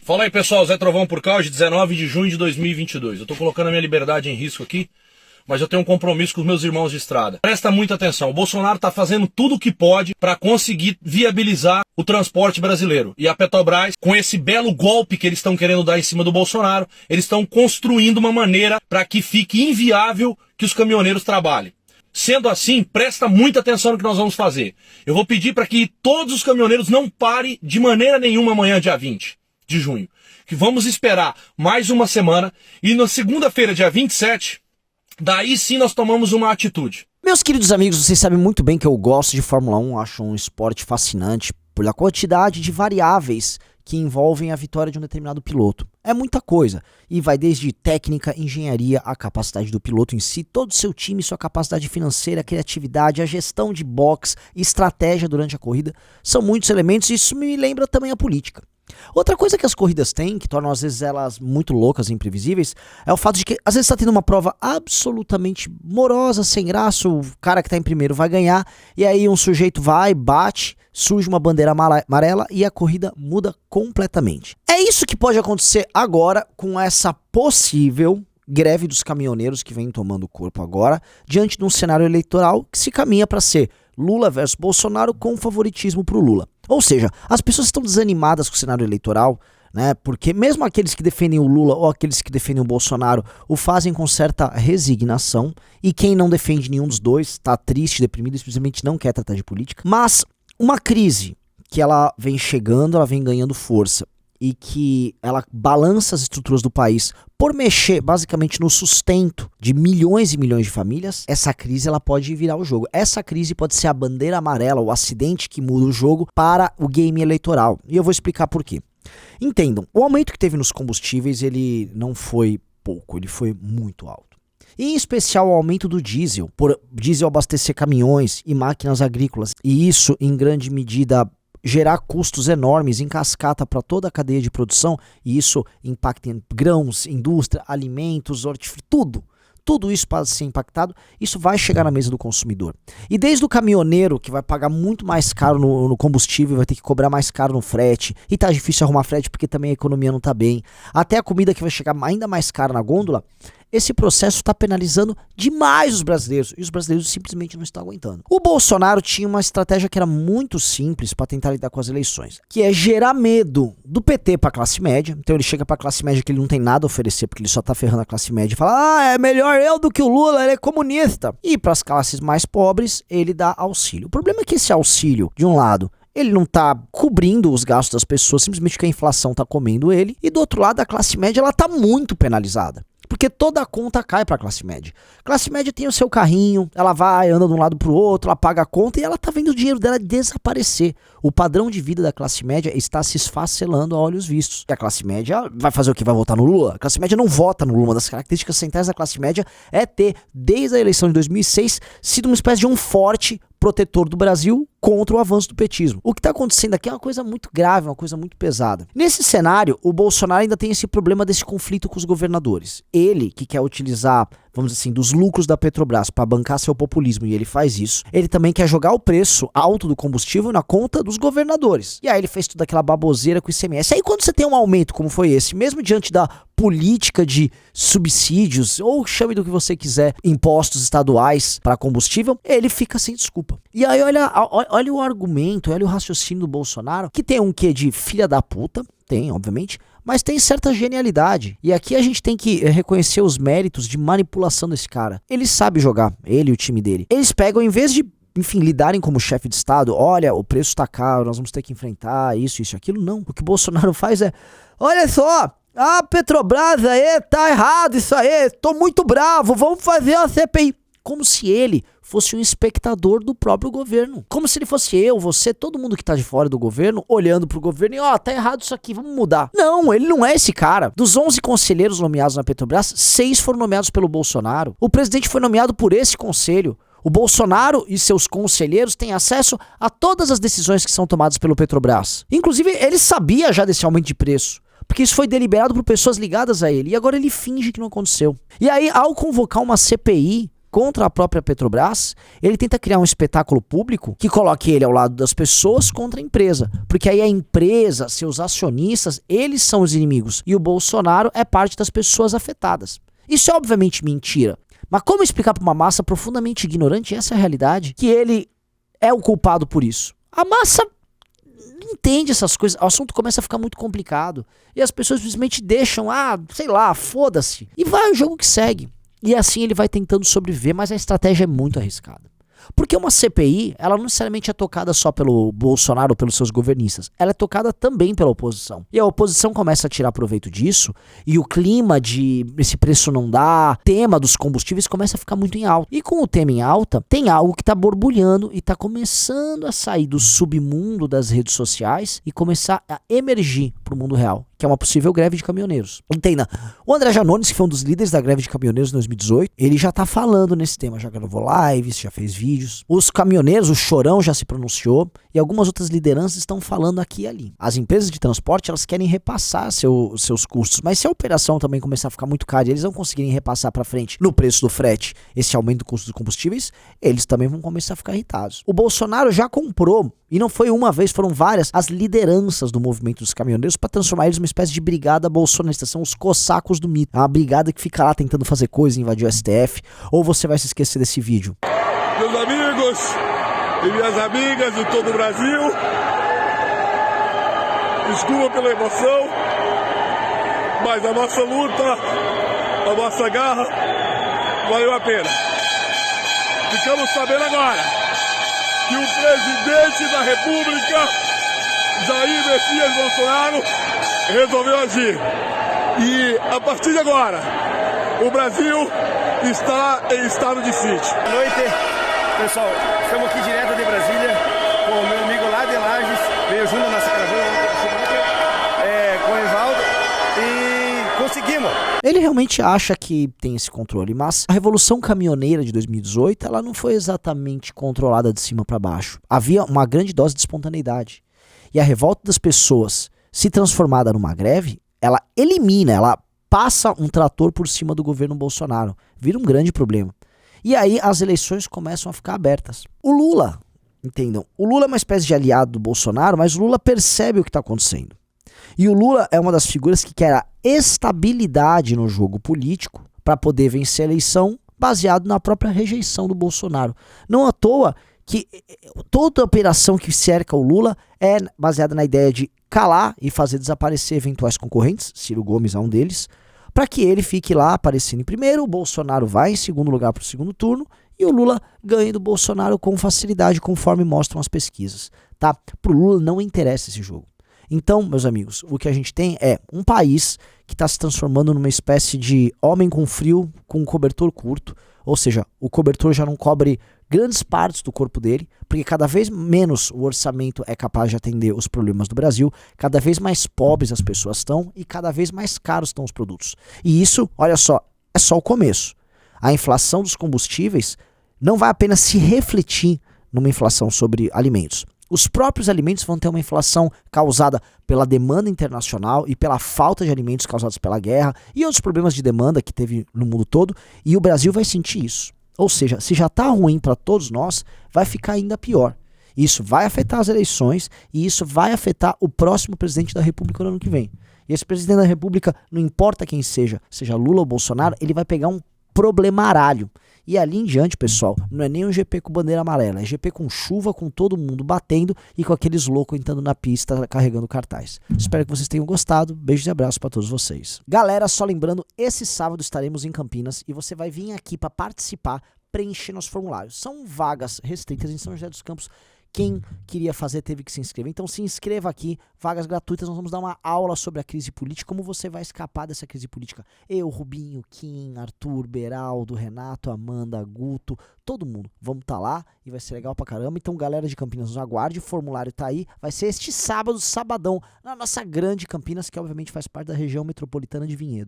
Fala aí, pessoal, Zé Trovão por cá, hoje 19 de junho de 2022. Eu tô colocando a minha liberdade em risco aqui, mas eu tenho um compromisso com os meus irmãos de estrada. Presta muita atenção, o Bolsonaro tá fazendo tudo o que pode para conseguir viabilizar o transporte brasileiro. E a Petrobras, com esse belo golpe que eles estão querendo dar em cima do Bolsonaro, eles estão construindo uma maneira para que fique inviável que os caminhoneiros trabalhem. Sendo assim, presta muita atenção no que nós vamos fazer. Eu vou pedir para que todos os caminhoneiros não parem de maneira nenhuma amanhã, dia 20 de junho. Que vamos esperar mais uma semana e na segunda-feira, dia 27, daí sim nós tomamos uma atitude. Meus queridos amigos, vocês sabem muito bem que eu gosto de Fórmula 1, acho um esporte fascinante pela quantidade de variáveis que envolvem a vitória de um determinado piloto. É muita coisa, e vai desde técnica, engenharia, a capacidade do piloto em si, todo o seu time, sua capacidade financeira, a criatividade, a gestão de box, estratégia durante a corrida, são muitos elementos e isso me lembra também a política. Outra coisa que as corridas têm, que tornam às vezes elas muito loucas e imprevisíveis, é o fato de que às vezes está tendo uma prova absolutamente morosa, sem graça, o cara que está em primeiro vai ganhar, e aí um sujeito vai, bate, surge uma bandeira amarela e a corrida muda completamente. É isso que pode acontecer agora com essa possível greve dos caminhoneiros que vem tomando corpo agora, diante de um cenário eleitoral que se caminha para ser Lula versus Bolsonaro com favoritismo para o Lula. Ou seja, as pessoas estão desanimadas com o cenário eleitoral, né? Porque mesmo aqueles que defendem o Lula ou aqueles que defendem o Bolsonaro o fazem com certa resignação, e quem não defende nenhum dos dois está triste, deprimido e simplesmente não quer tratar de política. Mas uma crise que ela vem chegando, ela vem ganhando força e que ela balança as estruturas do país por mexer basicamente no sustento de milhões e milhões de famílias, essa crise ela pode virar o jogo. Essa crise pode ser a bandeira amarela, o acidente que muda o jogo para o game eleitoral. E eu vou explicar por quê. Entendam, o aumento que teve nos combustíveis, ele não foi pouco, ele foi muito alto. Em especial o aumento do diesel, por diesel abastecer caminhões e máquinas agrícolas. E isso, em grande medida, gerar custos enormes em cascata para toda a cadeia de produção, e isso impacta em grãos, indústria, alimentos, hortifruti, tudo isso pode ser impactado, isso vai chegar na mesa do consumidor. E desde o caminhoneiro, que vai pagar muito mais caro no combustível, vai ter que cobrar mais caro no frete, e tá difícil arrumar frete porque também a economia não tá bem, até a comida que vai chegar ainda mais cara na gôndola, esse processo está penalizando demais os brasileiros, e os brasileiros simplesmente não estão aguentando. O Bolsonaro tinha uma estratégia que era muito simples para tentar lidar com as eleições, que é gerar medo do PT para a classe média. Então ele chega para a classe média que ele não tem nada a oferecer, porque ele só tá ferrando a classe média, e fala, é melhor eu do que o Lula, ele é comunista. E para as classes mais pobres, ele dá auxílio. O problema é que esse auxílio, de um lado, ele não tá cobrindo os gastos das pessoas, simplesmente que a inflação tá comendo ele, e do outro lado, a classe média, ela tá muito penalizada. Porque toda a conta cai para a classe média. Classe média tem o seu carrinho, ela vai, anda de um lado para o outro, ela paga a conta e ela tá vendo o dinheiro dela desaparecer. O padrão de vida da classe média está se esfacelando a olhos vistos. E a classe média vai fazer o que? Vai votar no Lula? A classe média não vota no Lula. Uma das características centrais da classe média é ter, desde a eleição de 2006, sido uma espécie de um forte protetor do Brasil contra o avanço do petismo. O que está acontecendo aqui é uma coisa muito grave, uma coisa muito pesada. Nesse cenário, o Bolsonaro ainda tem esse problema desse conflito com os governadores. Ele, que quer utilizar, vamos dizer assim, dos lucros da Petrobras para bancar seu populismo, e ele faz isso, ele também quer jogar o preço alto do combustível na conta dos governadores. E aí ele fez toda aquela baboseira com o ICMS. Aí quando você tem um aumento como foi esse, mesmo diante da política de subsídios, ou chame do que você quiser, impostos estaduais para combustível, ele fica sem desculpa. E aí olha o argumento, olha o raciocínio do Bolsonaro, que tem um quê de filha da puta, tem, obviamente, mas tem certa genialidade. E aqui a gente tem que reconhecer os méritos de manipulação desse cara. Ele sabe jogar, ele e o time dele. Eles pegam, em vez de, enfim, lidarem como chefe de Estado, olha, o preço tá caro, nós vamos ter que enfrentar isso, aquilo, não. O que o Bolsonaro faz é, olha só, a Petrobras aí, tá errado isso aí, tô muito bravo, vamos fazer uma CPI. Como se ele fosse um espectador do próprio governo. Como se ele fosse eu, você, todo mundo que tá de fora do governo, olhando pro governo e, tá errado isso aqui, vamos mudar. Não, ele não é esse cara. Dos 11 conselheiros nomeados na Petrobras, 6 foram nomeados pelo Bolsonaro. O presidente foi nomeado por esse conselho. O Bolsonaro e seus conselheiros têm acesso a todas as decisões que são tomadas pelo Petrobras. Inclusive, ele sabia já desse aumento de preço, porque isso foi deliberado por pessoas ligadas a ele, e agora ele finge que não aconteceu. E aí, ao convocar uma CPI, contra a própria Petrobras, ele tenta criar um espetáculo público que coloque ele ao lado das pessoas contra a empresa. Porque aí a empresa, seus acionistas, eles são os inimigos. E o Bolsonaro é parte das pessoas afetadas. Isso é obviamente mentira. Mas como explicar para uma massa profundamente ignorante essa realidade, que ele é o culpado por isso? A massa entende essas coisas, o assunto começa a ficar muito complicado. E as pessoas simplesmente deixam, sei lá, foda-se. E vai o jogo que segue. E assim ele vai tentando sobreviver, mas a estratégia é muito arriscada. Porque uma CPI, ela não necessariamente é tocada só pelo Bolsonaro ou pelos seus governistas. Ela é tocada também pela oposição. E a oposição começa a tirar proveito disso, e o clima de esse preço não dá, tema dos combustíveis começa a ficar muito em alta. E com o tema em alta, tem algo que está borbulhando e está começando a sair do submundo das redes sociais e começar a emergir para o mundo real, que é uma possível greve de caminhoneiros. Entenda, o André Janones, que foi um dos líderes da greve de caminhoneiros em 2018, ele já tá falando nesse tema, já gravou lives, já fez vídeos. Os caminhoneiros, o Chorão já se pronunciou e algumas outras lideranças estão falando aqui e ali. As empresas de transporte, elas querem repassar seus custos, mas se a operação também começar a ficar muito cara e eles não conseguirem repassar para frente no preço do frete esse aumento do custo dos combustíveis, eles também vão começar a ficar irritados. O Bolsonaro já comprou, e não foi uma vez, foram várias, as lideranças do movimento dos caminhoneiros para transformar eles numa espécie de brigada bolsonarista. São os cossacos do mito. É uma brigada que fica lá tentando fazer coisa, invadir o STF. Ou você vai se esquecer desse vídeo. Meus amigos e minhas amigas de todo o Brasil, desculpa pela emoção, mas a nossa luta, a nossa garra, valeu a pena. Ficamos sabendo agora que o presidente da República, Jair Messias Bolsonaro, resolveu agir. E a partir de agora, o Brasil está em estado de sítio. Boa noite, pessoal. Estamos aqui direto de Brasília com o meu amigo lá de Lages, veio junto na nossa caravana com o Evaldo e conseguimos. Ele realmente acha que tem esse controle, mas a Revolução Caminhoneira de 2018, ela não foi exatamente controlada de cima para baixo. Havia uma grande dose de espontaneidade. E a revolta das pessoas, se transformada numa greve, ela elimina, ela passa um trator por cima do governo Bolsonaro. Vira um grande problema. E aí as eleições começam a ficar abertas. O Lula, entendam, o Lula é uma espécie de aliado do Bolsonaro, mas o Lula percebe o que está acontecendo. E o Lula é uma das figuras que quer a estabilidade no jogo político para poder vencer a eleição baseado na própria rejeição do Bolsonaro. Não à toa que toda a operação que cerca o Lula é baseada na ideia de calar e fazer desaparecer eventuais concorrentes, Ciro Gomes é um deles, para que ele fique lá aparecendo em primeiro, o Bolsonaro vai em segundo lugar para o segundo turno e o Lula ganha do Bolsonaro com facilidade, conforme mostram as pesquisas. Tá? Para o Lula não interessa esse jogo. Então, meus amigos, o que a gente tem é um país que está se transformando numa espécie de homem com frio com um cobertor curto, ou seja, o cobertor já não cobre grandes partes do corpo dele, porque cada vez menos o orçamento é capaz de atender os problemas do Brasil, cada vez mais pobres as pessoas estão e cada vez mais caros estão os produtos. E isso, olha só, é só o começo. A inflação dos combustíveis não vai apenas se refletir numa inflação sobre alimentos. Os próprios alimentos vão ter uma inflação causada pela demanda internacional e pela falta de alimentos causados pela guerra e outros problemas de demanda que teve no mundo todo, e o Brasil vai sentir isso. Ou seja, se já está ruim para todos nós, vai ficar ainda pior. Isso vai afetar as eleições e isso vai afetar o próximo presidente da República no ano que vem. E esse presidente da República, não importa quem seja Lula ou Bolsonaro, ele vai pegar um problemaralho. E ali em diante, pessoal, não é nem um GP com bandeira amarela, é GP com chuva, com todo mundo batendo e com aqueles loucos entrando na pista carregando cartaz. Espero que vocês tenham gostado. Beijos e abraços para todos vocês. Galera, só lembrando, esse sábado estaremos em Campinas e você vai vir aqui para participar, preenchendo os formulários. São vagas restritas em São José dos Campos. Quem queria fazer teve que se inscrever. Então se inscreva aqui, vagas gratuitas. Nós vamos dar uma aula sobre a crise política, como você vai escapar dessa crise política. Eu, Rubinho, Kim, Arthur, Beraldo, Renato, Amanda, Guto, todo mundo. Vamos estar lá e vai ser legal pra caramba. Então galera de Campinas, nos aguarde, o formulário tá aí. Vai ser este sábado, sabadão, na nossa grande Campinas, que obviamente faz parte da região metropolitana de Vinhedo.